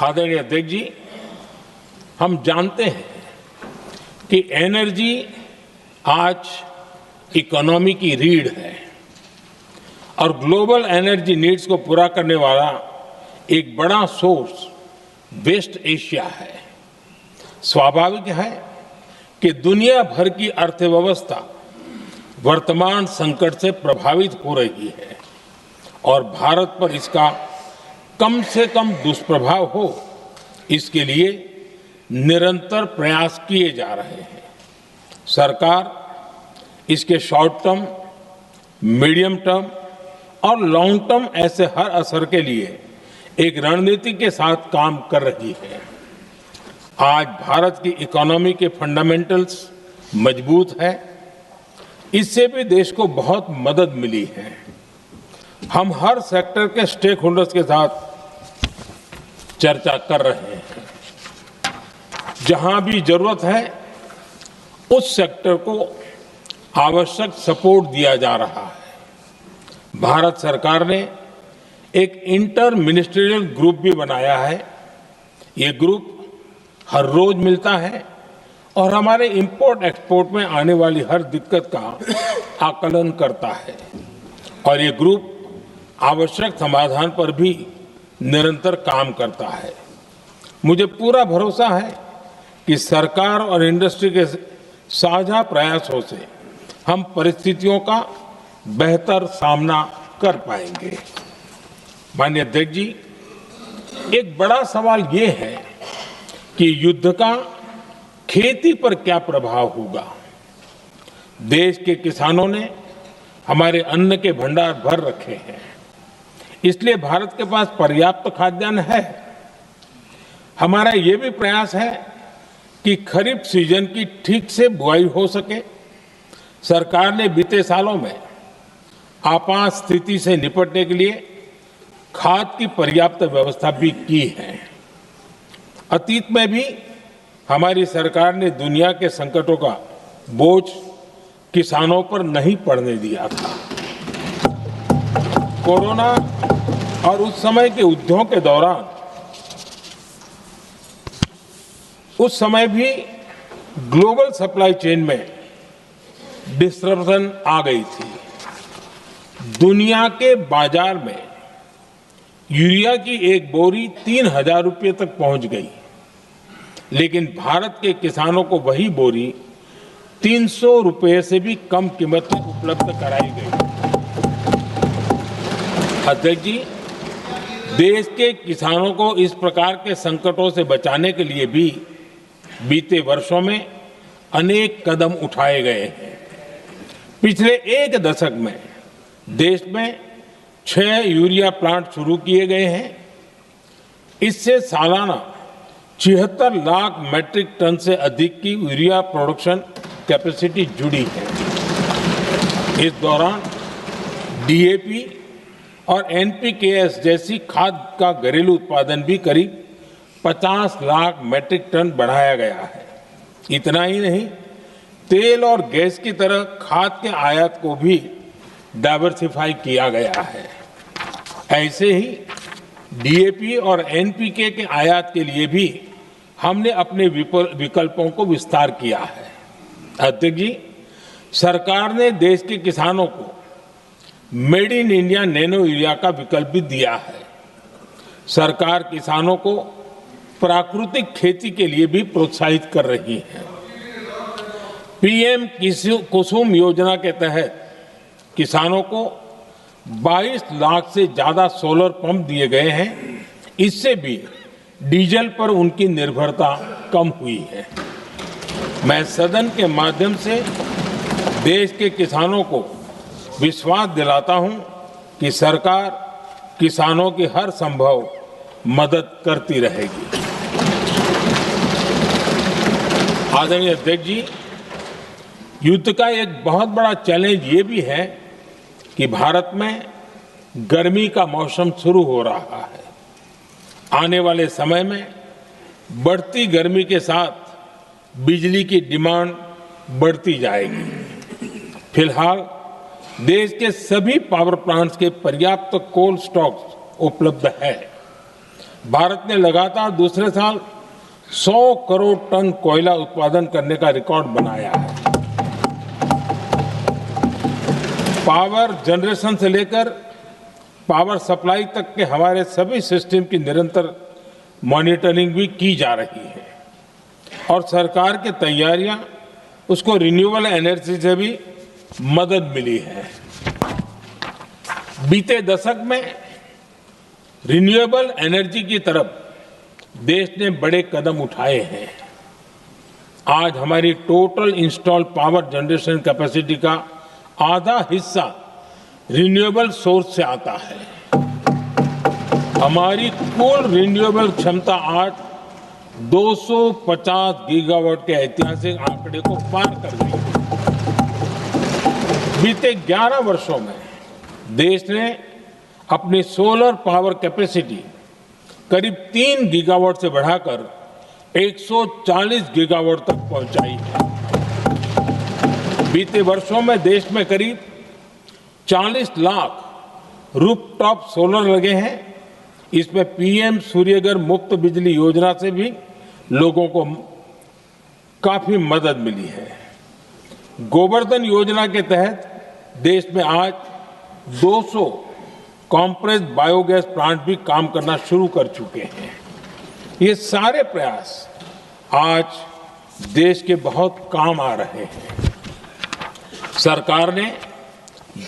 आदरणीय अध्यक्ष जी, हम जानते हैं कि एनर्जी आज इकोनॉमी की रीढ़ है और ग्लोबल एनर्जी नीड्स को पूरा करने वाला एक बड़ा सोर्स वेस्ट एशिया है। स्वाभाविक है कि दुनिया भर की अर्थव्यवस्था वर्तमान संकट से प्रभावित हो रही है और भारत पर इसका कम से कम दुष्प्रभाव हो, इसके लिए निरंतर प्रयास किए जा रहे हैं। सरकार इसके शॉर्ट टर्म, मीडियम टर्म और लॉन्ग टर्म ऐसे हर असर के लिए एक रणनीति के साथ काम कर रही है। आज भारत की इकोनॉमी के फंडामेंटल्स मजबूत है, इससे भी देश को बहुत मदद मिली है। हम हर सेक्टर के स्टेक होल्डर्स के साथ चर्चा कर रहे हैं। जहां भी जरूरत है उस सेक्टर को आवश्यक सपोर्ट दिया जा रहा है। भारत सरकार ने एक इंटर मिनिस्ट्रियल ग्रुप भी बनाया है। ये ग्रुप हर रोज मिलता है और हमारे इंपोर्ट एक्सपोर्ट में आने वाली हर दिक्कत का आकलन करता है और ये ग्रुप आवश्यक समाधान पर भी निरंतर काम करता है। मुझे पूरा भरोसा है कि सरकार और इंडस्ट्री के साझा प्रयासों से हम परिस्थितियों का बेहतर सामना कर पाएंगे। माननीय अध्यक्ष जी, एक बड़ा सवाल ये है कि युद्ध का खेती पर क्या प्रभाव होगा। देश के किसानों ने हमारे अन्न के भंडार भर रखे हैं, इसलिए भारत के पास पर्याप्त खाद्यान्न है। हमारा ये भी प्रयास है कि खरीफ सीजन की ठीक से बुआई हो सके। सरकार ने बीते सालों में आपात स्थिति से निपटने के लिए खाद की पर्याप्त व्यवस्था भी की है। अतीत में भी हमारी सरकार ने दुनिया के संकटों का बोझ किसानों पर नहीं पड़ने दिया था। कोरोना और उस समय के युद्धों के दौरान उस समय भी ग्लोबल सप्लाई चेन में डिस्ट्रप्शन आ गई थी। दुनिया के बाजार में यूरिया की एक बोरी 3,000 रुपये तक पहुंच गई, लेकिन भारत के किसानों को वही बोरी 300 रुपये से भी कम कीमत में उपलब्ध कराई गई। अध्यक्ष जी, देश के किसानों को इस प्रकार के संकटों से बचाने के लिए भी बीते वर्षों में अनेक कदम उठाए गए हैं। पिछले एक दशक में देश में 6 यूरिया प्लांट शुरू किए गए हैं। इससे सालाना 76 लाख मैट्रिक टन से अधिक की यूरिया प्रोडक्शन कैपेसिटी जुड़ी है। इस दौरान डीएपी और एनपीकेएस जैसी खाद का घरेलू उत्पादन भी करीब 50 लाख मैट्रिक टन बढ़ाया गया है। इतना ही नहीं, तेल और गैस की तरह खाद के आयात को भी डाइवर्सिफाई किया गया है। ऐसे ही डीएपी और एनपीके के आयात के लिए भी हमने अपने विकल्पों को विस्तार किया है। अध्यक्ष जी, सरकार ने देश के किसानों को made in India nano urea का विकल्प भी दिया है। सरकार किसानों को प्राकृतिक खेती के लिए भी प्रोत्साहित कर रही है। पीएम कुसुम योजना के तहत किसानों को 22 लाख से ज्यादा सोलर पंप दिए गए हैं। इससे भी डीजल पर उनकी निर्भरता कम हुई है। मैं सदन के माध्यम से देश के किसानों को विश्वास दिलाता हूं कि सरकार किसानों की हर संभव मदद करती रहेगी। आदरणीय अध्यक्ष जी, युद्ध का एक बहुत बड़ा चैलेंज ये भी है कि भारत में गर्मी का मौसम शुरू हो रहा है। आने वाले समय में बढ़ती गर्मी के साथ बिजली की डिमांड बढ़ती जाएगी। फिलहाल देश के सभी पावर प्लांट्स के पर्याप्त कोल स्टॉक्स उपलब्ध है। भारत ने लगातार दूसरे साल 100 करोड़ टन कोयला उत्पादन करने का रिकॉर्ड बनाया है। पावर जनरेशन से लेकर पावर सप्लाई तक के हमारे सभी सिस्टम की निरंतर मॉनिटरिंग भी की जा रही है और सरकार की तैयारियां उसको रिन्यूएबल एनर्जी से भी मदद मिली है। बीते दशक में रिन्यूएबल एनर्जी की तरफ देश ने बड़े कदम उठाए हैं। आज हमारी total installed power generation capacity का आधा हिस्सा रिन्यूएबल सोर्स से आता है। हमारी कुल रिन्यूएबल क्षमता आज 250 गीगावाट के ऐतिहासिक आंकड़े को पार कर गई है। बीते 11 वर्षों में देश ने अपनी सोलर पावर कैपेसिटी करीब 3 गीगावाट से बढ़ाकर 140 गीगावाट तक पहुंचाई है। बीते वर्षों में देश में करीब 40 लाख रूफटॉप सोलर लगे हैं। इसमें पीएम सूर्यघर मुफ्त बिजली योजना से भी लोगों को काफी मदद मिली है। गोवर्धन योजना के तहत देश में आज 200 कॉम्प्रेस्ड बायोगैस प्लांट भी काम करना शुरू कर चुके हैं। ये सारे प्रयास आज देश के बहुत काम आ रहे हैं। सरकार ने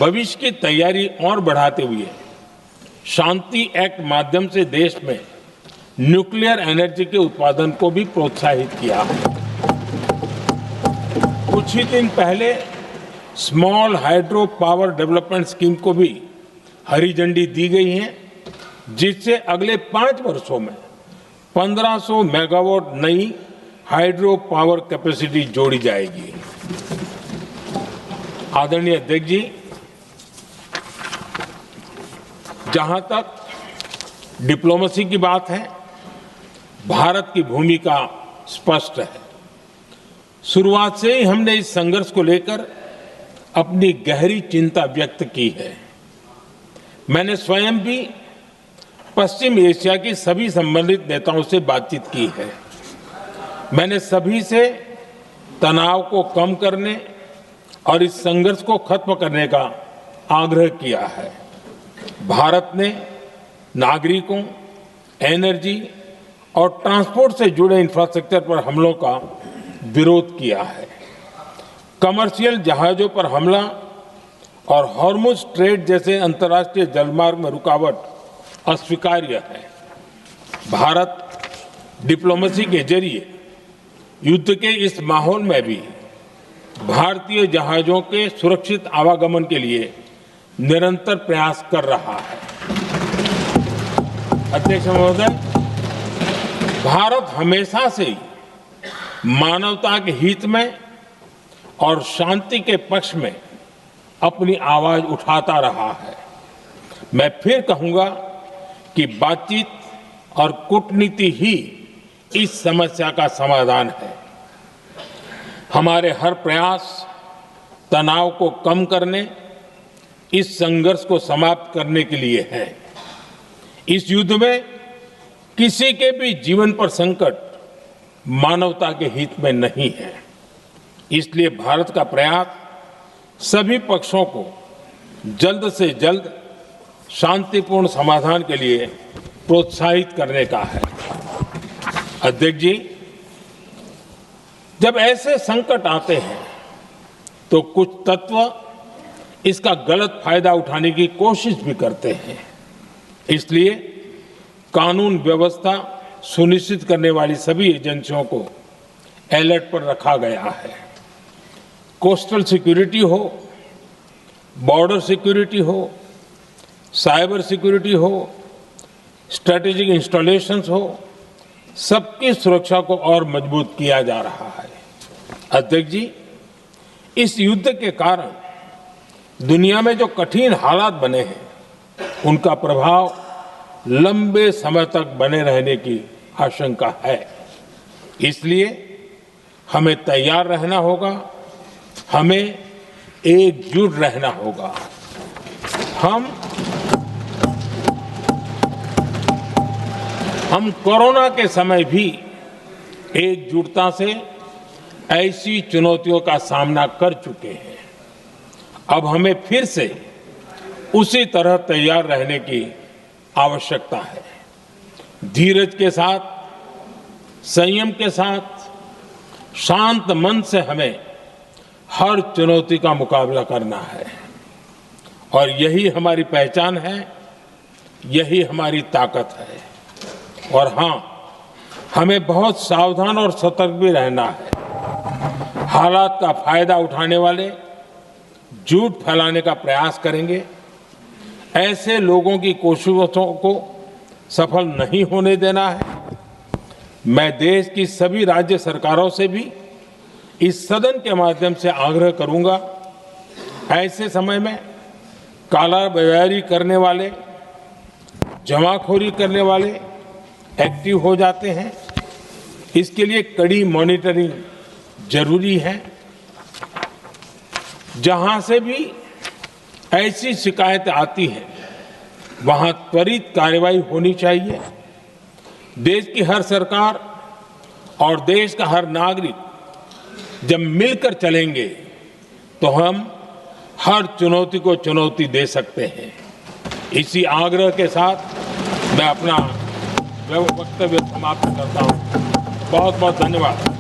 भविष्य की तैयारी और बढ़ाते हुए शांति एक्ट माध्यम से देश में न्यूक्लियर एनर्जी के उत्पादन को भी प्रोत्साहित किया है। कुछ ही दिन पहले small hydro power development scheme को भी हरी झंडी दी गई है, जिससे अगले 5 वर्षों में 1500 मेगावाट नई हाइड्रो पावर कैपेसिटी जोड़ी जाएगी। आदरणीय अध्यक्ष जी, जहां तक डिप्लोमेसी की बात है, भारत की भूमिका स्पष्ट है। शुरुआत से ही हमने इस संघर्ष को लेकर अपनी गहरी चिंता व्यक्त की है। मैंने स्वयं भी पश्चिम एशिया की सभी संबंधित नेताओं से बातचीत की है। मैंने सभी से तनाव को कम करने और इस संघर्ष को खत्म करने का आग्रह किया है। भारत ने नागरिकों, एनर्जी और ट्रांसपोर्ट से जुड़े इंफ्रास्ट्रक्चर पर हमलों का विरोध किया है। कमर्शियल जहाजों पर हमला और हॉर्मुज स्ट्रेट जैसे अंतर्राष्ट्रीय जलमार्ग में रुकावट अस्वीकार्य है। भारत डिप्लोमेसी के जरिए युद्ध के इस माहौल में भी भारतीय जहाजों के सुरक्षित आवागमन के लिए निरंतर प्रयास कर रहा है। अध्यक्ष महोदय, भारत हमेशा से ही मानवता के हित में और शांति के पक्ष में अपनी आवाज उठाता रहा है। मैं फिर कहूंगा कि बातचीत और कूटनीति ही इस समस्या का समाधान है। हमारे हर प्रयास तनाव को कम करने, इस संघर्ष को समाप्त करने के लिए है। इस युद्ध में किसी के भी जीवन पर संकट मानवता के हित में नहीं है। इसलिए भारत का प्रयास सभी पक्षों को जल्द से जल्द शांतिपूर्ण समाधान के लिए प्रोत्साहित करने का है। अध्यक्ष जी, जब ऐसे संकट आते हैं तो कुछ तत्व इसका गलत फायदा उठाने की कोशिश भी करते हैं। इसलिए कानून व्यवस्था सुनिश्चित करने वाली सभी एजेंसियों को अलर्ट पर रखा गया है। कोस्टल सिक्योरिटी हो, बॉर्डर सिक्योरिटी हो, साइबर सिक्योरिटी हो, स्ट्रेटेजिक इंस्टॉलेशंस हो, सबकी सुरक्षा को और मजबूत किया जा रहा है। अध्यक्ष जी, इस युद्ध के कारण दुनिया में जो कठिन हालात बने हैं, उनका प्रभाव लंबे समय तक बने रहने की आशंका है। इसलिए हमें तैयार रहना होगा, हमें एकजुट रहना होगा। हम कोरोना के समय भी एकजुटता से ऐसी चुनौतियों का सामना कर चुके हैं। अब हमें फिर से उसी तरह तैयार रहने की आवश्यकता है। धीरज के साथ, संयम के साथ, शांत मन से हमें हर चुनौती का मुकाबला करना है और यही हमारी पहचान है, यही हमारी ताकत है। और हाँ, हमें बहुत सावधान और सतर्क भी रहना है। हालात का फायदा उठाने वाले झूठ फैलाने का प्रयास करेंगे, ऐसे लोगों की कोशिशों को सफल नहीं होने देना है। मैं देश की सभी राज्य सरकारों से भी इस सदन के माध्यम से आग्रह करूंगा, ऐसे समय में कालाबाजारी करने वाले, जमाखोरी करने वाले एक्टिव हो जाते हैं। इसके लिए कड़ी मॉनिटरिंग जरूरी है। जहां से भी ऐसी शिकायतें आती हैं, वहां त्वरित कार्रवाई होनी चाहिए। देश की हर सरकार और देश का हर नागरिक जब मिलकर चलेंगे तो हम हर चुनौती को चुनौती दे सकते हैं। इसी आग्रह के साथ मैं अपना वक्तव्य समाप्त करता हूं। बहुत बहुत धन्यवाद।